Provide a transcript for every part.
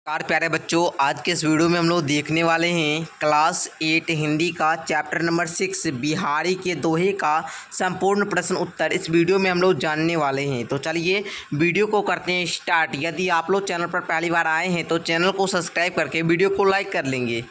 Car प्यारे बच्चों, आज के इस वीडियो में हम लोग देखने वाले हैं क्लास 8 हिंदी का चैप्टर नंबर 6 बिहारी के दोहे का संपूर्ण प्रश्न उत्तर इस वीडियो में हम लोग जानने वाले हैं। तो चलिए वीडियो को करते हैं स्टार्ट। यदि आप लोग चैनल पर पहली बार आए हैं तो चैनल को सब्सक्राइब करके वीडियो को लाइक कर लेंगे।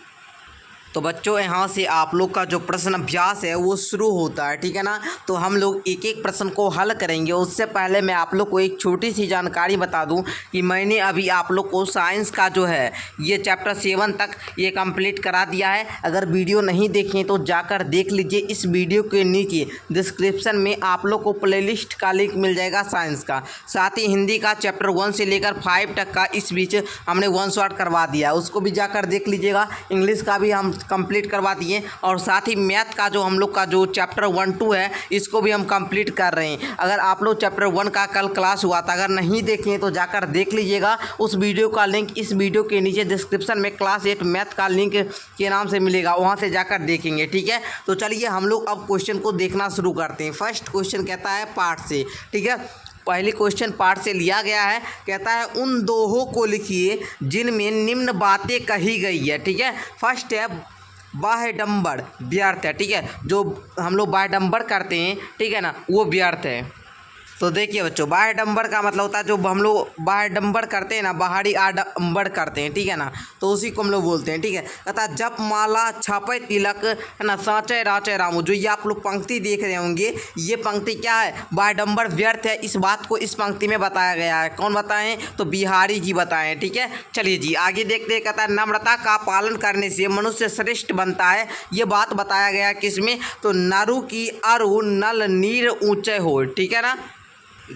तो बच्चों यहाँ से आप लोग का जो प्रश्न अभ्यास है वो शुरू होता है, ठीक है ना। तो हम लोग एक एक प्रश्न को हल करेंगे। उससे पहले मैं आप लोग को एक छोटी सी जानकारी बता दूं कि मैंने अभी आप लोग को साइंस का जो है ये चैप्टर 7 तक ये कंप्लीट करा दिया है। अगर वीडियो नहीं देखें तो जाकर देख लीजिए। इस वीडियो के नीचे डिस्क्रिप्शन में आप लोग को प्लेलिस्ट का लिंक मिल जाएगा साइंस का। साथ ही हिंदी का चैप्टर 1 से लेकर 5 तक का इस बीच हमने 1 शॉट करवा दिया है, उसको भी जाकर देख लीजिएगा। इंग्लिश का भी हम कंप्लीट करवा दिए और साथ ही मैथ का जो हम लोग का जो चैप्टर 1-2 है इसको भी हम कंप्लीट कर रहे हैं। अगर आप लोग चैप्टर 1 का कल क्लास हुआ था, अगर नहीं देखें तो जाकर देख लीजिएगा। उस वीडियो का लिंक इस वीडियो के नीचे डिस्क्रिप्शन में क्लास 8 मैथ का लिंक के नाम से मिलेगा, वहाँ से जाकर देखेंगे, ठीक है। तो चलिए हम लोग अब क्वेश्चन को देखना शुरू करते हैं। फर्स्ट क्वेश्चन कहता है पाठ से, ठीक है। पहली क्वेश्चन पार्ट से लिया गया है। कहता है उन दोहों को लिखिए जिनमें निम्न बातें कही गई है, ठीक है। फर्स्ट है बाह्यडंबर व्यर्थ है, ठीक है। जो हम लोग बाह्यडंबर करते हैं, ठीक है ना, वो व्यर्थ है। तो देखिए बच्चों, बाह्यडंबर का मतलब होता है जो हम लोग बाह्यडंबर करते हैं ना, बाहरी आडंबर करते हैं, ठीक है ना, तो उसी को हम लोग बोलते हैं, ठीक है। कहता है जप माला छापे तिलक है ना, साँचे राचे रामू। जो ये आप लोग पंक्ति देख रहे होंगे, ये पंक्ति क्या है, बाह्यडंबर व्यर्थ है। इस बात को इस पंक्ति में बताया गया है। कौन बताएं? तो बिहारी जी बताएं, ठीक है। चलिए जी आगे देखते हैं। कहता है नम्रता का पालन करने से मनुष्य श्रेष्ठ बनता है। ये बात बताया गया किसमें? तो नरु की अरु नल नीर ऊंचे हो, ठीक है ना।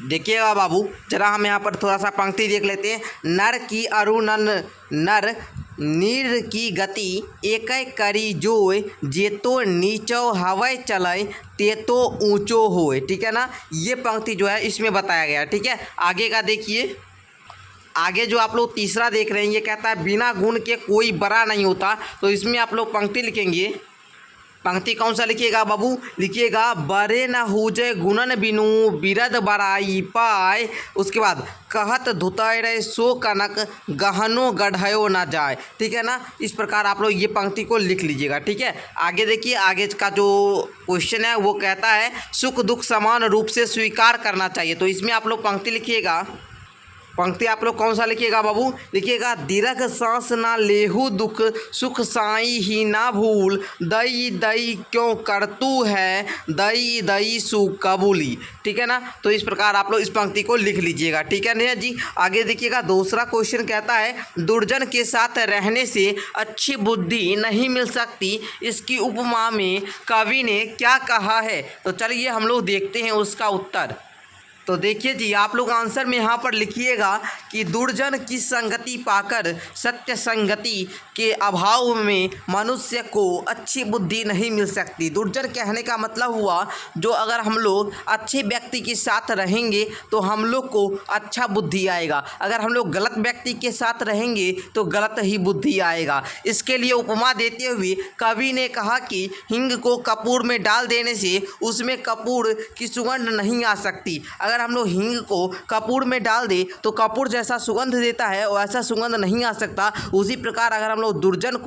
देखिएगा बाबू, जरा हम यहाँ पर थोड़ा सा पंक्ति देख लेते हैं। नर की अरु नर नीर की गति एक करी जोय जे तो नीचो हवाई चले ते तो ऊंचो होए, ठीक है ना। ये पंक्ति जो है इसमें बताया गया, ठीक है। आगे का देखिए, आगे जो आप लोग तीसरा देख रहे हैं ये कहता है बिना गुण के कोई बड़ा नहीं होता। तो इसमें आप लोग पंक्ति लिखेंगे। पंक्ति कौन सा लिखिएगा बाबू? लिखिएगा बरे न हुजे गुणन बिनु बिरद बराई पाए। उसके बाद कहत धुतय रे सो कनक गहनो गढ़यो न जाए, ठीक है ना। इस प्रकार आप लोग ये पंक्ति को लिख लीजिएगा, ठीक है। आगे देखिए, आगे का जो क्वेश्चन है वो कहता है सुख दुख समान रूप से स्वीकार करना चाहिए। तो इसमें आप लोग पंक्ति लिखिएगा। पंक्ति आप लोग कौन सा लिखिएगा बाबू? लिखिएगा दीर्घ सांस ना लेहू दुख सुख साई ही ना भूल दई दई क्यों करतू है दई दई सु कबूली, ठीक है ना। तो इस प्रकार आप लोग इस पंक्ति को लिख लीजिएगा, ठीक है ना जी। आगे देखिएगा, दूसरा क्वेश्चन कहता है दुर्जन के साथ रहने से अच्छी बुद्धि नहीं मिल सकती। इसकी उपमा में कवि ने क्या कहा है? तो चलिए हम लोग देखते हैं उसका उत्तर। तो देखिए जी, आप लोग आंसर में यहाँ पर लिखिएगा कि दुर्जन की संगति पाकर सत्य संगति के अभाव में मनुष्य को अच्छी बुद्धि नहीं मिल सकती। दुर्जन कहने का मतलब हुआ जो अगर हम लोग अच्छे व्यक्ति के साथ रहेंगे तो हम लोग को अच्छा बुद्धि आएगा। अगर हम लोग गलत व्यक्ति के साथ रहेंगे तो गलत ही बुद्धि आएगा। इसके लिए उपमा देते हुए कवि ने कहा कि हिंग को कपूर में डाल देने से उसमें कपूर की सुगंध नहीं आ सकती। अगर हम लोग हींग को कपूर में डाल दे तो कपूर जैसा सुगंध देता है वैसा सुगंध नहीं आ सकता। उसी प्रकार अगर हम लोग दुर्जन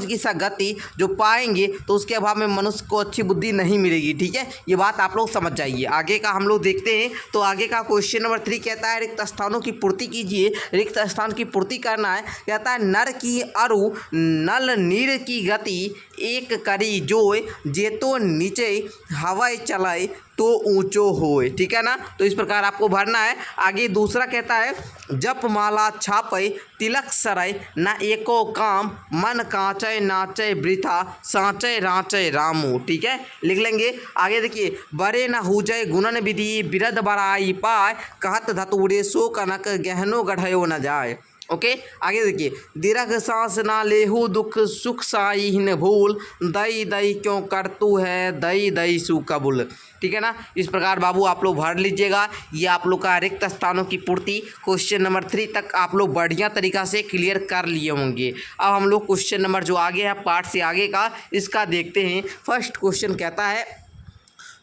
की संगति जो पाएंगे तो उसके अभाव में मनुष्य को अच्छी बुद्धि नहीं मिलेगी, ठीक है। ये बात आप लोग समझ जाइए। आगे का हम लोग देखते हैं। तो आगे का क्वेश्चन नंबर 3 कहता है रिक्त स्थानों की पूर्ति कीजिए। रिक्त स्थान की पूर्ति करना है। कहता है नर की अरु नल नीर की गति एक करी जोय जे तो नीचे हवाई चलाए तो ऊंचो होए, ठीक है ना। तो इस प्रकार आपको भरना है। आगे दूसरा कहता है जप माला छापे तिलक सरय न एको काम मन कांचे नाचे वृथा सांचे राचे रामू, ठीक है, लिख लेंगे। आगे देखिए बरे न हुजय गुणन विधि बिरद बराई पाए कहत धतुरे सो कनक गहनो गढ़यो न जाए। ओके, आगे देखिए दीर्घ सांस ना लेहू दुख सुख साई हिन भूल दई दई क्यों करतू है दई दई सु कबूल, ठीक है ना। इस प्रकार बाबू आप लोग भर लीजिएगा। ये आप लोग का रिक्त स्थानों की पूर्ति क्वेश्चन नंबर 3 तक आप लोग बढ़िया तरीका से क्लियर कर लिए होंगे। अब हम लोग क्वेश्चन नंबर जो आगे है पार्ट से आगे का इसका देखते हैं। फर्स्ट क्वेश्चन कहता है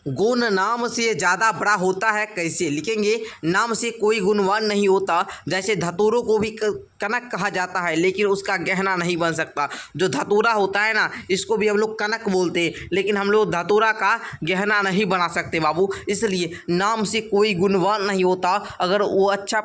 गुण नाम से ज़्यादा बड़ा होता है कैसे? लिखेंगे नाम से कोई गुणवान नहीं होता। जैसे धतूरों को भी कनक कहा जाता है लेकिन उसका गहना नहीं बन सकता। जो धतूरा होता है ना, इसको भी हम लोग कनक बोलते हैं लेकिन हम लोग धतूरा का गहना नहीं बना सकते बाबू। इसलिए नाम से कोई गुणवान नहीं होता। अगर वो अच्छा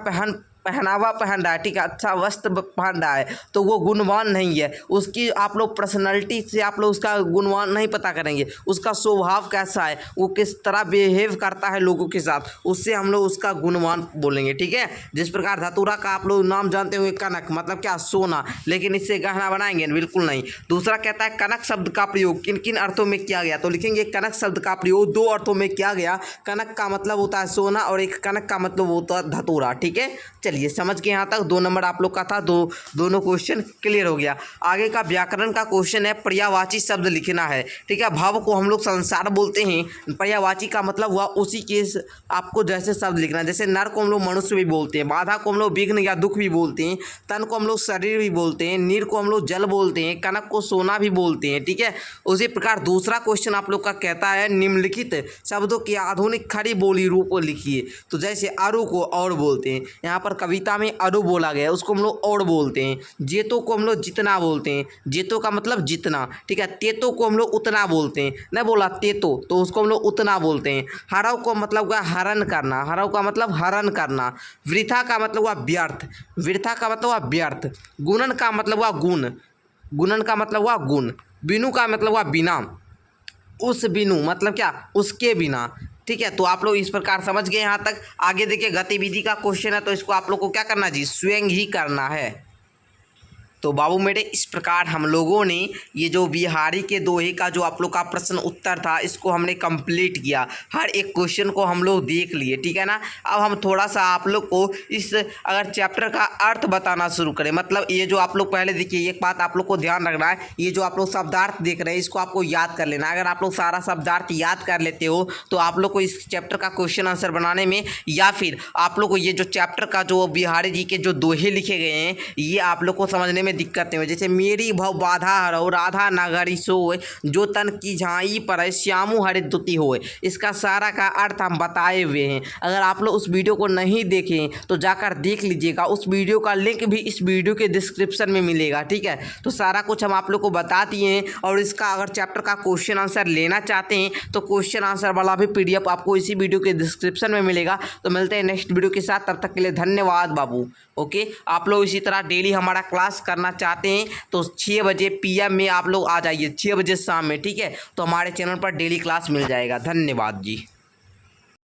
पहनावा पहन रहा है, ठीक है, अच्छा वस्त्र पहन रहा है तो वो गुणवान नहीं है। उसकी आप लोग पर्सनैलिटी से आप लोग उसका गुणवान नहीं पता करेंगे। उसका स्वभाव कैसा है, वो किस तरह बिहेव करता है लोगों के साथ, उससे हम लोग उसका गुणवान बोलेंगे। ठीक है, जिस प्रकार धतूरा का आप लोग नाम जानते होंगे कनक, मतलब क्या, सोना, लेकिन इससे गहना बनाएंगे बिल्कुल नहीं। दूसरा कहता है कनक शब्द का प्रयोग किन किन अर्थों में किया गया? तो लिखेंगे कनक शब्द का प्रयोग दो अर्थों में किया गया। कनक का मतलब होता है सोना और एक कनक का मतलब होता है धतूरा। ठीक है, चलिए समझ के यहाँ तक 2 नंबर आप लोग का था। दोनों क्वेश्चन क्लियर हो गया। आगे का व्याकरण का क्वेश्चन है, पर्यायवाची शब्द लिखना है। ठीक है, भाव को हम लोग संसार बोलते हैं। पर्यायवाची का मतलब हुआ उसी के आपको जैसे शब्द लिखना है। जैसे नर को हम लोग मनुष्य भी बोलते हैं, बाधा को हम लोग विघ्न या दुख भी बोलते हैं, तन को हम लोग शरीर भी बोलते हैं, नीर को हम लोग जल बोलते हैं, कनक को सोना भी बोलते हैं। ठीक है, उसी प्रकार दूसरा क्वेश्चन आप लोग का कहता है निम्नलिखित शब्दों की आधुनिक खड़ी बोली रूप लिखिए। तो जैसे अरु को और बोलते हैं, यहाँ पर कविता में अरु बोला गया है, उसको हम लोग और बोलते हैं। जेतो को हम लोग जितना बोलते हैं, जेतो का मतलब जितना। ठीक है, तेतो को हम लोग उतना बोलते हैं, नहीं बोला तेतो तो उसको हम लोग उतना बोलते हैं। हरव को मतलब हुआ हरण करना, हरव का मतलब हरण करना। वृथा का मतलब हुआ व्यर्थ, वृथा का मतलब हुआ व्यर्थ। गुणन का मतलब हुआ गुण, गुणन का मतलब हुआ गुण। बिनु का मतलब हुआ बिना, उस बिनु मतलब क्या, उसके बिना। ठीक है, तो आप लोग इस प्रकार समझ गए यहाँ तक। आगे देखिए गतिविधि का क्वेश्चन है, तो इसको आप लोग को क्या करना जी, स्वयं ही करना है। तो बाबू मेरे इस प्रकार हम लोगों ने ये जो बिहारी के दोहे का जो आप लोग का प्रश्न उत्तर था, इसको हमने कंप्लीट किया। हर एक क्वेश्चन को हम लोग देख लिए, ठीक है ना। अब हम थोड़ा सा आप लोग को इस अगर चैप्टर का अर्थ बताना शुरू करें, मतलब ये जो आप लोग पहले देखिए, एक बात आप लोग को ध्यान रखना है, ये जो आप लोग शब्दार्थ देख रहे हैं इसको आपको याद कर लेना है। अगर आप लोग सारा शब्दार्थ याद कर लेते हो तो आप लोग को इस चैप्टर का क्वेश्चन आंसर बनाने में, या फिर आप लोग को ये जो चैप्टर का जो बिहारी जी के जो दोहे लिखे गए हैं ये आप लोग को समझने में दिक्कतें हुई। जैसे मेरी भव बाधा हरो राधा नगरी सोए, जो तन की झाई पर श्यामु हरित दुति होए। इसका सारा का अर्थ हम बताए हुए हैं। अगर आप लोग उस वीडियो को नहीं देखें तो जाकर देख लीजिएगा, उस वीडियो का लिंक भी इस वीडियो के डिस्क्रिप्शन में मिलेगा। ठीक है, तो सारा कुछ हम आप लोग को बता दिए हैं। और इसका अगर चैप्टर का क्वेश्चन आंसर लेना चाहते हैं तो क्वेश्चन आंसर वाला भी PDF आपको इसी वीडियो के डिस्क्रिप्शन में मिलेगा। तो मिलते हैं नेक्स्ट वीडियो के साथ, तब तक के लिए धन्यवाद बाबू। ओके, आप लोग इसी तरह डेली हमारा क्लास करना चाहते हैं तो 6 बजे PM में आप लोग आ जाइए, 6 बजे शाम में। ठीक है, तो हमारे चैनल पर डेली क्लास मिल जाएगा। धन्यवाद जी।